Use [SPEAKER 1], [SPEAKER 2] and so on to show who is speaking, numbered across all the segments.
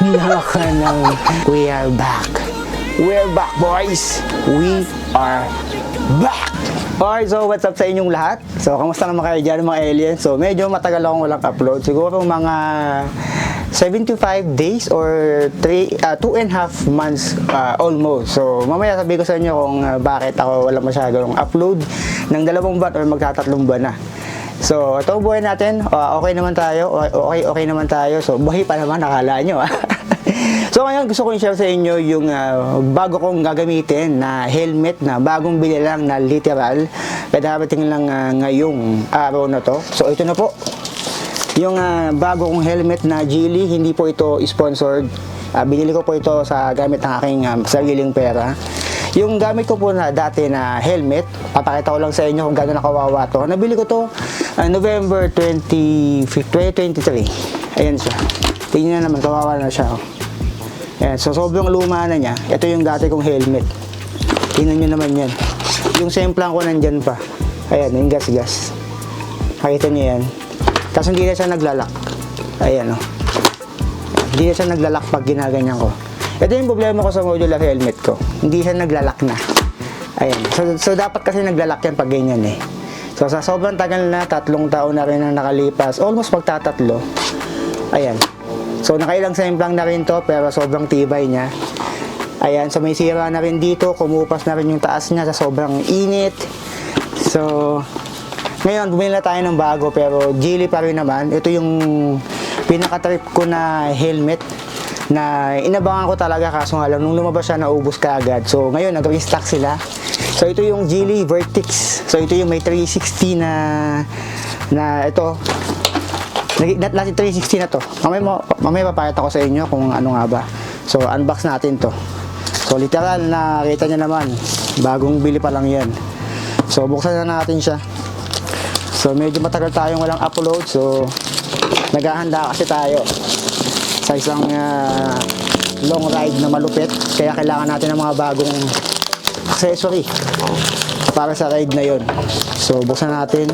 [SPEAKER 1] We are back. We're back, boys. We are back. Alright, so what's up sa inyong lahat? So, kamusta naman kayo dyan mga aliens? So, medyo matagal akong walang upload. Siguro mga 75 days or 2.5 months almost. So, mamaya sabihin ko sa inyo kung bakit ako wala masyadong upload ng 2 buwan or magtatatlong buwan na. So, ito buhay natin. Okay naman tayo. Okay naman tayo. So, buhay pa naman, nakala nyo. So, ngayon gusto ko i-share sa inyo yung bago kong gagamitin na helmet na bagong bili lang na literal. Kaya darating lang ngayong araw na to. So, ito na po. Yung bago kong helmet na Geely, hindi po ito sponsored. Binili ko po ito sa gamit ng aking sariling pera. Yung gamit ko po na dati na helmet, papakita ko lang sa inyo kung gano'n nakawawa to. Nabili ko to November 2023. Ayan siya. Tingnan naman, kawawa na siya. Ayan, so sobrang luma na niya. Ito yung dati kong helmet. Tingnan nyo naman yan. Yung semplang ko nandyan pa. Ayan, yung gas-gas. Makita nyo yan. Tapos hindi na siya naglalak. Ayan o. Hindi na siya naglalak pag ginaganyan ko. Ito yung problema ko sa modular helmet ko. Hindi siya naglalak na. Ayan. So dapat kasi naglalak yan pag ganyan eh. So sa sobrang tagal na, 3 taon na rin ang nakalipas. Almost magtatatlo. Ayan. So nakailang semplang na rin to, pero sobrang tibay niya. Ayan. So may sira na rin dito. Kumupas na rin yung taas niya sa sobrang init. So ngayon, bumili na tayo ng bago, pero Geely pa rin naman. Ito yung pinaka-trip ko na helmet na inabangan ko talaga, kaso nga lang nung lumabas siya naubos ka agad. So ngayon nag-restock sila. So ito yung Geely Vertix. So ito yung may 360 na ito. Nasa 360 na to. Mamaya papayat ako sa inyo kung ano nga ba. So unbox natin to. So literal na kita nyo naman, bagong bili pa lang yan. So buksan na natin siya. So medyo matagal tayong walang upload. So naghahanda kasi tayo sa isang long ride na malupit, kaya kailangan natin ng mga bagong accessory para sa ride na yon. So buksan natin.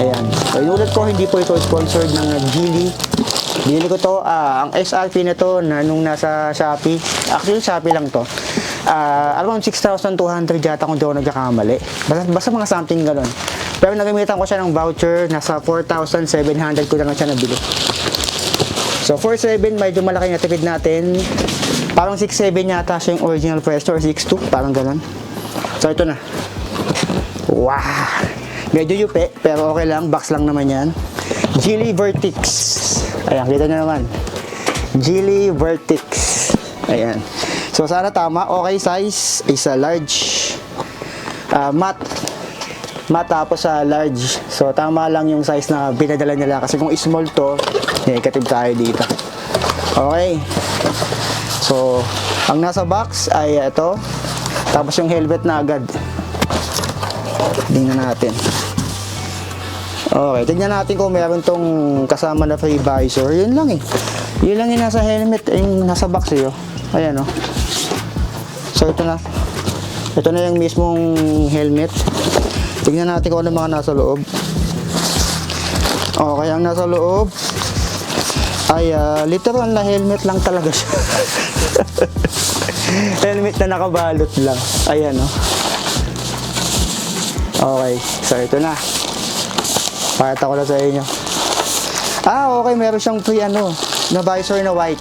[SPEAKER 1] Ayan. So inulit ko, hindi po ito sponsored ng Geely. Binili ko to, ang SRP na to na nung nasa Shopee. Actually Shopee lang to. Around 6,200 yata kung di ako nagkakamali. Basta mga something ganun. Pero nagamitan ko siya ng voucher, nasa 4,700 ko lang siya nabili. So 4,700, medyo malaki na tipid natin. Parang 6,700 yata siya yung original price or 6,200, parang ganun. So ito na. Wow! Medyo yupi, pero okay lang, box lang naman yan. Geely Vertix. Ayan, kita nyo naman. Geely Vertix. Ayan. So sana tama, okay size is a large. Matte tapos sa large. So tama lang yung size na pinadala nila, kasi kung small to, negative tayo dito. Okay. So ang nasa box ay ito. Tapos yung helmet na agad. Tingnan natin. Okay, tingnan natin kung meron tong kasama na free visor. Yun lang eh. Yun lang yung nasa helmet, yung nasa box eh. Ayan o. So ito na. Ito na yung mismong helmet. Tingnan natin kung ano mga nasa loob. Okay, ang nasa loob ay literal na helmet lang talaga siya. Helmet na nakabalot lang. Ayan o. Okay, so ito na. Pakita ko lang sa inyo. Okay, meron siyang free na visor na white,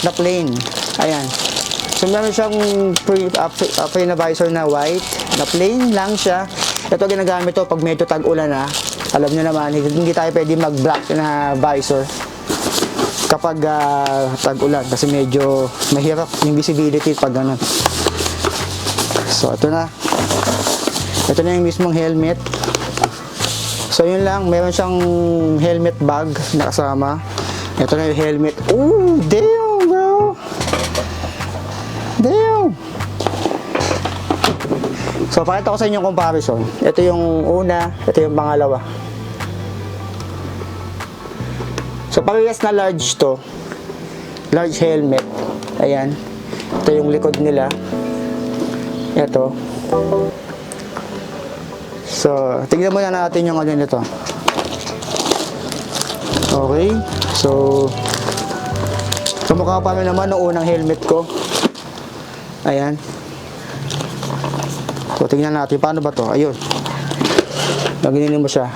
[SPEAKER 1] na plain. Ayan. So meron siyang free na visor na white, na plain lang siya. Ito ginagamit to pag medyo tag-ulan na. Alam niyo naman, hindi tayo pwede mag-black na visor kapag tag-ulan, kasi medyo mahirap yung visibility pag ganun. So ito na. Ito na yung mismong helmet. So yun lang, meron siyang helmet bag na kasama. Ito na yung helmet. Ooh, damn bro. Damn. So pakita ko sa inyo yung comparison. Ito yung una, ito yung pangalawa. So parehas na large to. Large helmet. Ayan. Ito yung likod nila. Ito. So, tignan muna natin yung ano nito. Okay. So, kamukha pa naman ng unang helmet ko. Ayan. So, tingnan natin. Paano ba to? Ayun. Ganinin mo siya.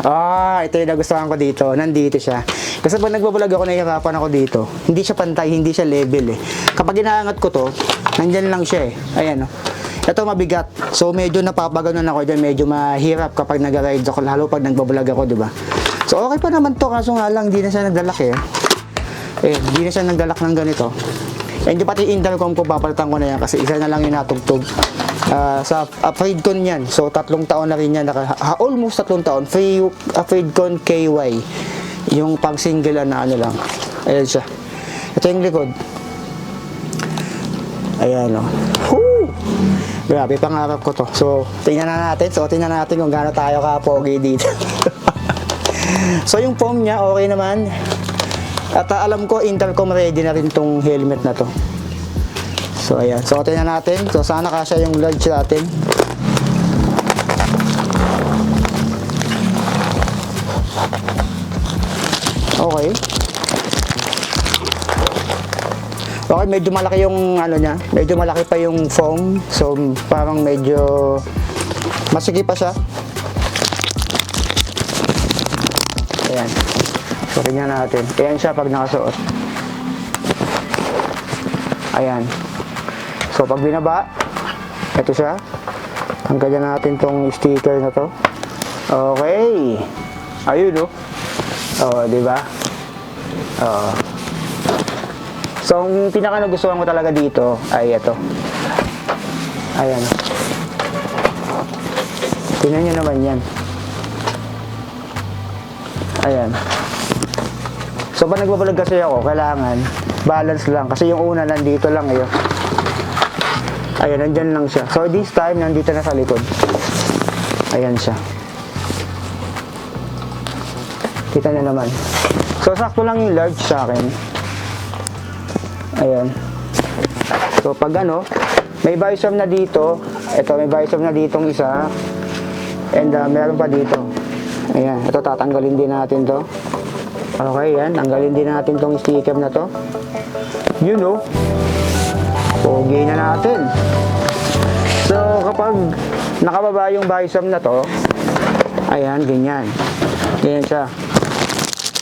[SPEAKER 1] Ito yung nagustuhan ko dito. Nandito siya. Kasi pag nagbablog ako, nahihirapan ako dito. Hindi siya pantay, hindi siya level eh. Kapag inaangat ko to, nandyan lang siya eh. Ayan oh. Ito mabigat. So medyo napapaganon ako dyan. Medyo mahirap kapag nag-ride ako. Lalo pag nagbablog ako, di ba? So okay pa naman to. Kaso nga lang, hindi na siya nagdalak eh. Hindi na siya nagdalak ng ganito. And yung pati intercom ko, papalitan ko na yan. Kasi isa na lang yung natugtog. Sa Freedcon yan. So 3 taon na rin yan. Almost 3 taon. Freedcon KY. Yung pang single na ano lang. Ayan siya. Ito yung likod. Ayan o. Grabe, pangarap ko to. So, tingnan na natin. Tingnan natin kung gaano tayo ka-pogi dito. So, yung foam niya, okay naman. At alam ko, intercom ready na rin tong helmet na to. So, ayan. So, tingnan natin. So, sana kasya yung large natin. Okay. Okay, medyo malaki yung ano niya. Medyo malaki pa yung foam. So, parang medyo masikip pa siya. Ayan. So, tingnan natin. Ayan siya pag nakasuot. Ayan. So, pag binaba, ito siya. Tanggalin natin tong sticker na to. Okay. Ayun, oh. Oh, di ba? Oh. So, ang pinaka nagustuhan ko talaga dito ay ito. Ayan. Tingnan nyo naman yan. Ayan. So, pag nagbablog kasi ako, kailangan balance lang. Kasi yung una nandito lang ngayon. Ayan, nandyan lang siya. So, this time, nandito na sa likod. Ayan siya. Kita nyo naman. So, sakto lang yung large sa akin. Ayan. So, pag ano, may visor na dito. Ito, may visor na ditong isa. And, meron pa dito. Ayan. Ito, tatanggalin din natin to. Okay, yan. Tanggalin din natin tong sticker na to. You know. Pogi na natin. So, kapag nakababa yung visor na to, ayan, ganyan. Ganyan siya.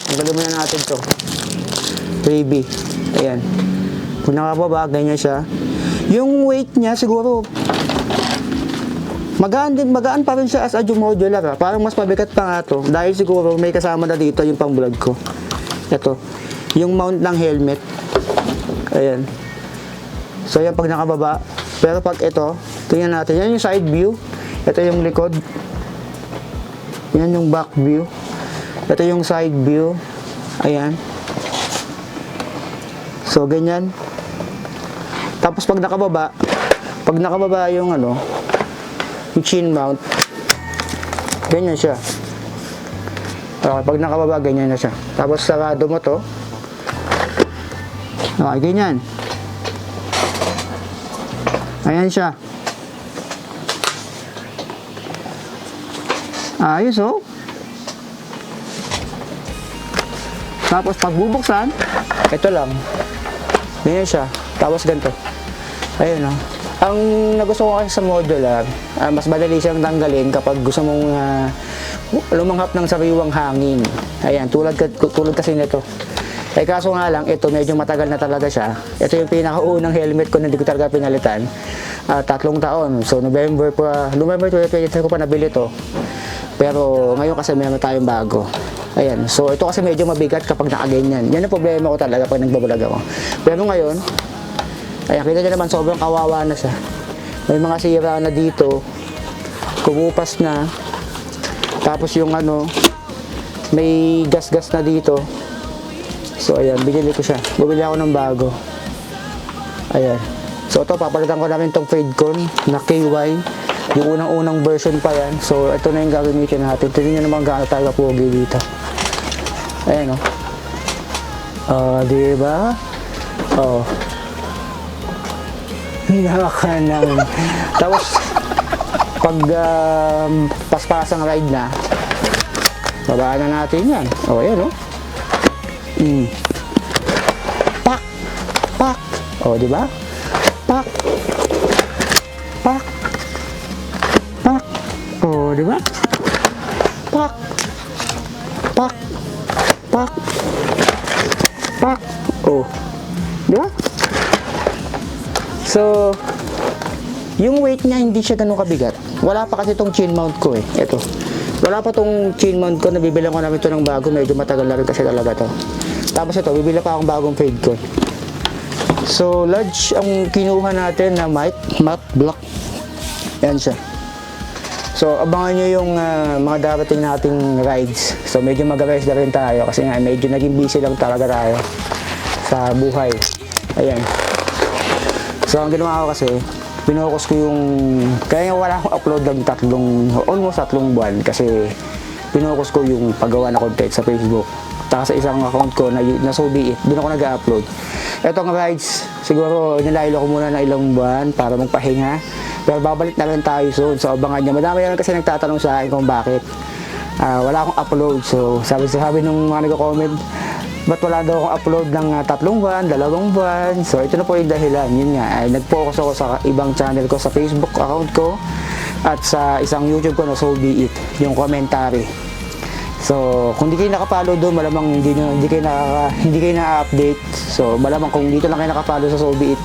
[SPEAKER 1] Tanggalin muna natin to. Freebie. Ayan. Kung nakababa, ganyan siya. Yung weight niya siguro magaan pa rin siya as a modular. Parang mas mabigat pa nga to. Dahil siguro may kasama na dito yung pang vlog ko. Ito. Yung mount ng helmet. Ayan. So yan pag nakababa. Pero pag ito, tingnan natin. Yan yung side view. Ito yung likod. Yan yung back view. Ito yung side view. Ayan. So ganyan. Tapos pag nakababa yung ano, yung chin mount, ganyan siya. Okay, pag nakababa, ganyan na siya. Tapos sarado mo to. Okay, ganyan. Ayan siya. Ayos oh. Tapos pag bubuksan, ito lang. Ganyan siya. Tapos ganito. Ayun o. Ang nagustuhan ko kasi sa modular, mas madali siyang tanggalin kapag gusto mong lumanghap ng sariwang hangin. Ayan, tulad kasi nito. Kaso nga lang, ito medyo matagal na talaga siya. Ito yung pinakaunang helmet ko na hindi ko talaga pinalitan. 3 taon. So, November 2023 ko pa nabili to. Pero ngayon kasi meron tayong bago. Ayan. So, ito kasi medyo mabigat kapag nakaganyan. Yan ang problema ko talaga pag nagbablog ako. Pero ngayon, ayan, kita nyo naman, sobrang kawawa na siya. May mga sira na dito. Kumupas na. Tapos yung ano, may gas-gas na dito. So, ayan, binili ko siya. Bumili ako ng bago. Ayan. So, ito, papalitan ko namin itong Freedcon na KY. Yung unang-unang version pa yan. So, ito na yung gagamitin natin. Tingnan nyo naman gaano tayo pogi dito. Ayan, o. Diba? Oh. Hinaka ng... Tapos, pag paspasang ride na, babaan na natin yan. O, ayan, o. Pak! Pak! O, di ba? Pak! Pak! Pak! O, di ba? Pak! Pak! Pak! Pak! O, di ba? So, yung weight niya hindi siya ganun kabigat. Wala pa kasi itong chin mount ko eh. Ito. Wala pa tong chin mount ko. Nabibilang ko namin ito ng bago. Medyo matagal na rin kasi talaga to. Tapos ito, bibila pa akong bagong fade ko. So, large ang kinuha natin na matte block. Yan siya. So, abangan nyo yung mga darating nating rides. So, medyo mag-rest na rin tayo kasi nga medyo naging busy lang talaga tayo sa buhay. Ayan. So, ang ginawa ko kasi, pinokus ko yung, kaya wala akong upload ng almost tatlong buwan kasi pinokus ko yung paggawa na content sa Facebook. Taka sa isang account ko na Sobi It, doon ako nag-upload. Etong rides, siguro nilaylo ko muna ng ilang buwan para magpahinga. Pero babalik na rin tayo soon. So, abangan nyo. Madami yan kasi nagtatanong sa akin kung bakit wala akong upload. So, sabi nung mga nag-comment, ba't wala daw akong upload ng 3 buwan, 2 buwan? So, ito na po yung dahilan. Yun nga, ay nag-focus ako sa ibang channel ko, sa Facebook account ko, at sa isang YouTube ko na Sobi It, yung commentary. So, kung di kayo nakapalo doon, malamang hindi kayo na-update. So, malamang kung dito lang kayo nakapalo sa Sobi It,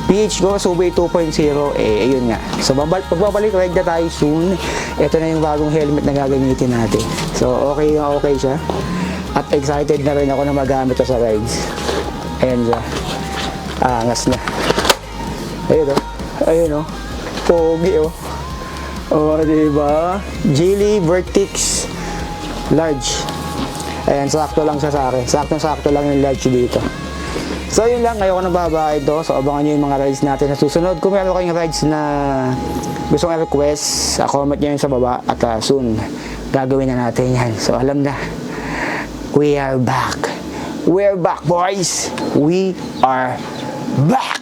[SPEAKER 1] PH ko, Sobi 2.0, ayun nga. So, pagbabalik, ride na tayo soon. Ito na yung bagong helmet na gagamitin natin. So, okay siya. At excited na rin ako na magamit ito sa rides. Ayan siya. Angas na. Ayun o. Ayun o. Pogi o. O, diba? Geely Vertix Large. Ayan, sakto lang siya sa akin. Sakto lang yung large dito. So, yun lang. Ngayon ko nababa ito. So, abangan nyo yung mga rides natin sa susunod. Kung meron kayong rides na gusto kong request, comment nyo yun sa baba. At soon, gagawin na natin yan. So, alam na. We are back. We're back, boys. We are back.